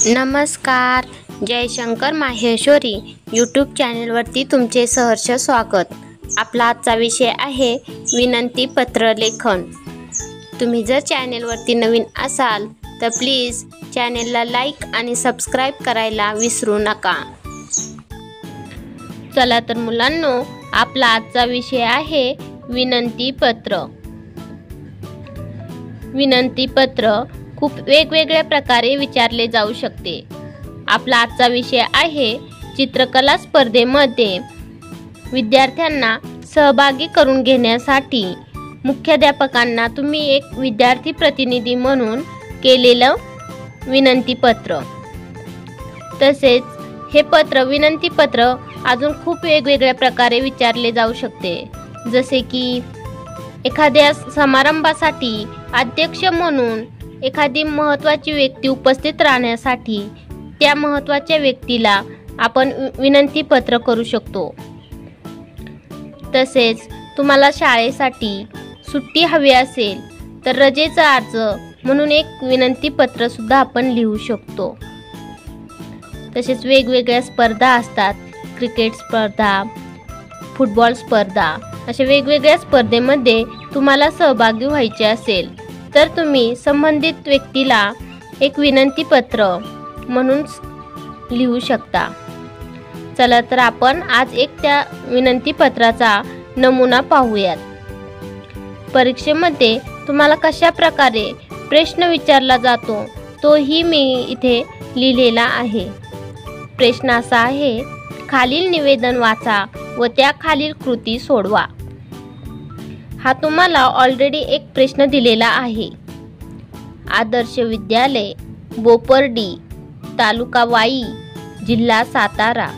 नमस्कार. जयशंकर माहेश्वरी यूट्यूब चॅनेलवरती तुमचे सहर्ष स्वागत. आपला आजचा विषय आहे विनंती पत्र लेखन. तुम्ही जर चॅनेलवरती नवीन असाल तर प्लीज चॅनेलला लाईक आणि सबस्क्राईब करायला विसरू नका. चला तर मुलांनो, आपला आजचा विषय आहे विनंती पत्र. विनंती पत्र खूप वेगवेगळ्या प्रकारे विचारले जाऊ शकते. आपला आजचा विषय आहे चित्रकला स्पर्धेमध्ये विद्यार्थ्यांना सहभागी करून घेण्यासाठी मुख्याध्यापकांना तुम्ही एक विद्यार्थी प्रतिनिधी म्हणून केलेलं विनंती पत्र. तसेच हे पत्र विनंती पत्र अजून खूप वेगवेगळ्या प्रकारे विचारले जाऊ शकते. जसे की एखाद्या समारंभासाठी अध्यक्ष म्हणून एखादी महत्त्वाची व्यक्ती उपस्थित राहण्यासाठी त्या महत्त्वाच्या व्यक्तीला आपण विनंती पत्र करू शकतो. तसेच तुम्हाला शाळेसाठी सुट्टी हवी असेल तर रजेचा अर्ज म्हणून एक विनंती पत्र सुद्धा आपण लिहू शकतो. तसेच वेगवेगळ्या स्पर्धा असतात, क्रिकेट स्पर्धा, फुटबॉल स्पर्धा, अशा वेगवेगळ्या स्पर्धेमध्ये तुम्हाला सहभागी व्हायचे असेल तर तुम्ही संबंधित व्यक्तीला एक विनंती पत्र म्हणून लिहू शकता. चला तर आपण आज एक त्या विनंती पत्राचा नमुना पाहूयात. परीक्षेमध्ये तुम्हाला कशा प्रकारे प्रश्न विचारला जातो तोही मी इथे लिहिलेला आहे. प्रश्न असा आहे, खालील निवेदन वाचा व त्या खालील कृती सोडवा. हा तुम्हाला ऑलरेडी एक प्रश्न दिलेला आहे. आदर्श विद्यालय बोपर्डी, तालुका वाई, जिल्हा सातारा.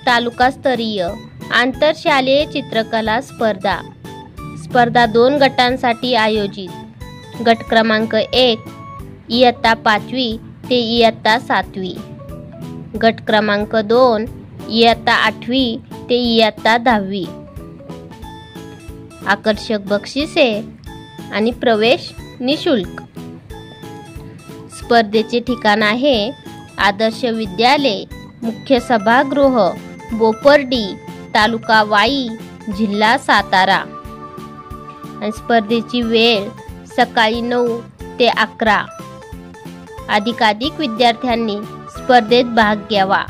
तालुकास्तरीय आंतरशालेय चित्रकला स्पर्धा. स्पर्धा 2 गटांसाठी आयोजित. गट क्रमांक 1 इयत्ता 5वी ते इयत्ता 7वी. गट क्रमांक 2 इयत्ता 8वी ते इयत्ता 10वी. आकर्षक बक्षिसे आणि प्रवेश निशुल्क. स्पर्धेचे ठिकाण आहे आदर्श विद्यालय, मुख्य सभागृह, बोपर्डी, तालुका वाई, जिल्हा सातारा. आणि स्पर्धेची वेळ सकाळी 9 ते 11. अधिकाधिक विद्यार्थ्यांनी स्पर्धेत भाग घ्यावा.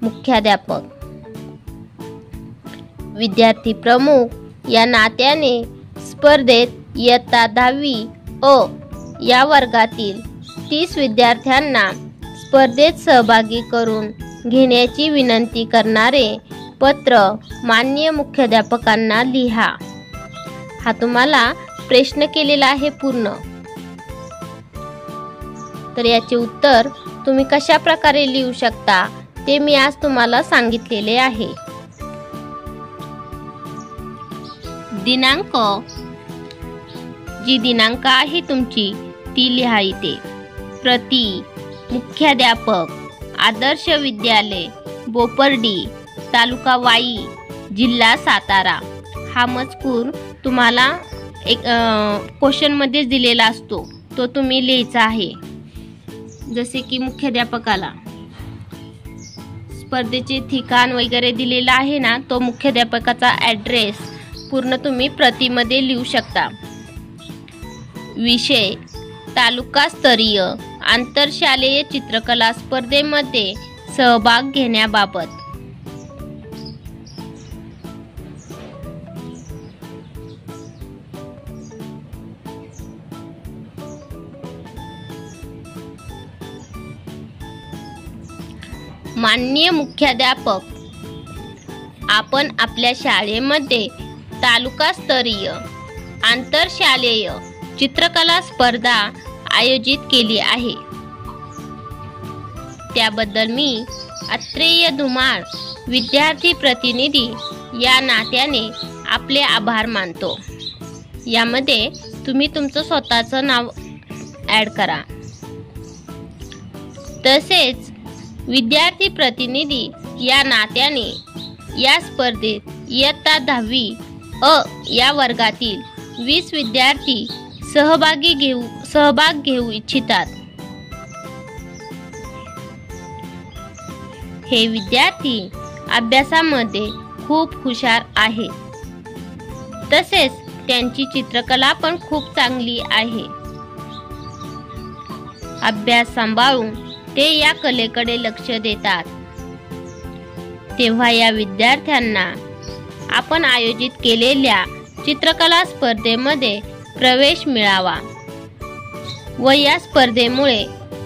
मुख्याध्यापक, विद्यार्थी प्रमुख या नात्याने स्पर्धेत इयत्ता 10वी अ या वर्गातील 30 विद्यार्थ्यांना स्पर्धेत सहभागी करून घेण्याची विनंती करणारे पत्र माननीय मुख्याध्यापकांना लिहा. हा तुम्हाला प्रश्न केलेला आहे पूर्ण. तर याचे उत्तर तुम्ही कशा प्रकारे लिहू शकता ते मी आज तुम्हाला सांगितलेले आहे. दिनांक, जी दिनांक आहे तुमची ती लिहा इथे. प्रति, मुख्याध्यापक, आदर्श विद्यालय बोपर्डी, तालुका वाई, जिल्हा सातारा. हा मजकूर तुम्हाला एक क्वेश्चनमध्ये दिलेला असतो, तो तुम्ही लिहायचा आहे. जसे की मुख्याध्यापकाला स्पर्धेचे ठिकाण वगैरे दिलेला आहे ना, तो मुख्याध्यापकाचा ॲड्रेस पूर्ण तुम्ही प्रतिमध्ये लिहू शकता. विषय, तालुकास्तरीय आंतरशालेय चित्रकला स्पर्धेमध्ये सहभाग घेण्याबाबत. माननीय मुख्याध्यापक, आपण आपल्या शाळेमध्ये तालुकास्तरीय आंतरशालेय चित्रकला स्पर्धा आयोजित केली आहे. त्याबद्दल मी अत्रेय धुमाळ विद्यार्थी प्रतिनिधी या नात्याने आपले आभार मानतो. यामध्ये तुम्ही तुमचं स्वतःचं नाव ॲड करा. तसेच विद्यार्थी प्रतिनिधी या नात्याने या स्पर्धेत इयत्ता 10वी अ या वर्गातील 20 विद्यार्थी सहभाग घेऊ इच्छितात. हे विद्यार्थी अभ्यासामध्ये खूप हुशार आहेत. तसेच त्यांची चित्रकला पण खूप चांगली आहे. अभ्यास सांभाळून ते या कलेकडे लक्ष देतात. तेव्हा या विद्यार्थ्यांना आपण आयोजित केलेल्या चित्रकला स्पर्धेमध्ये प्रवेश मिळावा व या स्पर्धेमुळे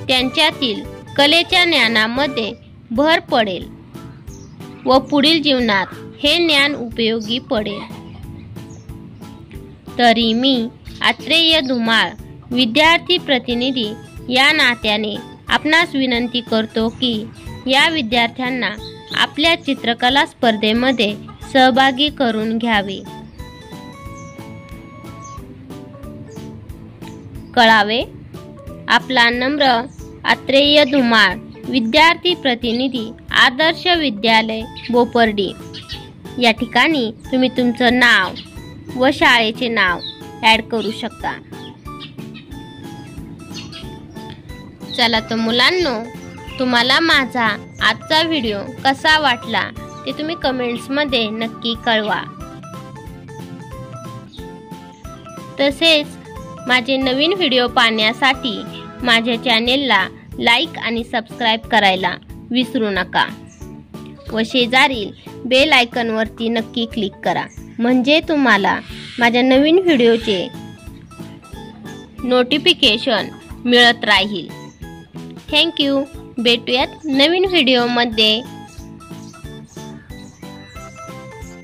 त्यांच्यातील कलेच्या ज्ञानामध्ये भर पडेल व पुढील जीवनात हे ज्ञान उपयोगी पडेल. तरी मी आत्रेय धुमाळ विद्यार्थी प्रतिनिधी या नात्याने आपणास विनंती करतो की या विद्यार्थ्यांना आपल्या चित्रकला स्पर्धेमध्ये सहभागी करून घ्यावे. कळावे. आपला नम्र आत्रेय धुमाळ विद्यार्थी प्रतिनिधी आदर्श विद्यालय बोपर्डी. या ठिकाणी तुम्ही तुमचं नाव व शाळेचे नाव ॲड करू शकता. चला तर मुलांनो, तुम्हाला माझा आजचा व्हिडिओ कसा वाटला ते तुम्ही कमेंट्समध्ये नक्की कळवा. तसेच माझे नवीन व्हिडिओ पाहण्यासाठी माझ्या चॅनेलला लाईक आणि सबस्क्राईब करायला विसरू नका व शेजारील बेल आयकॉनवरती नक्की क्लिक करा, म्हणजे तुम्हाला माझ्या नवीन व्हिडिओचे नोटिफिकेशन मिळत राहील. थँक्यू. भेटूयात नवीन व्हिडिओमध्ये.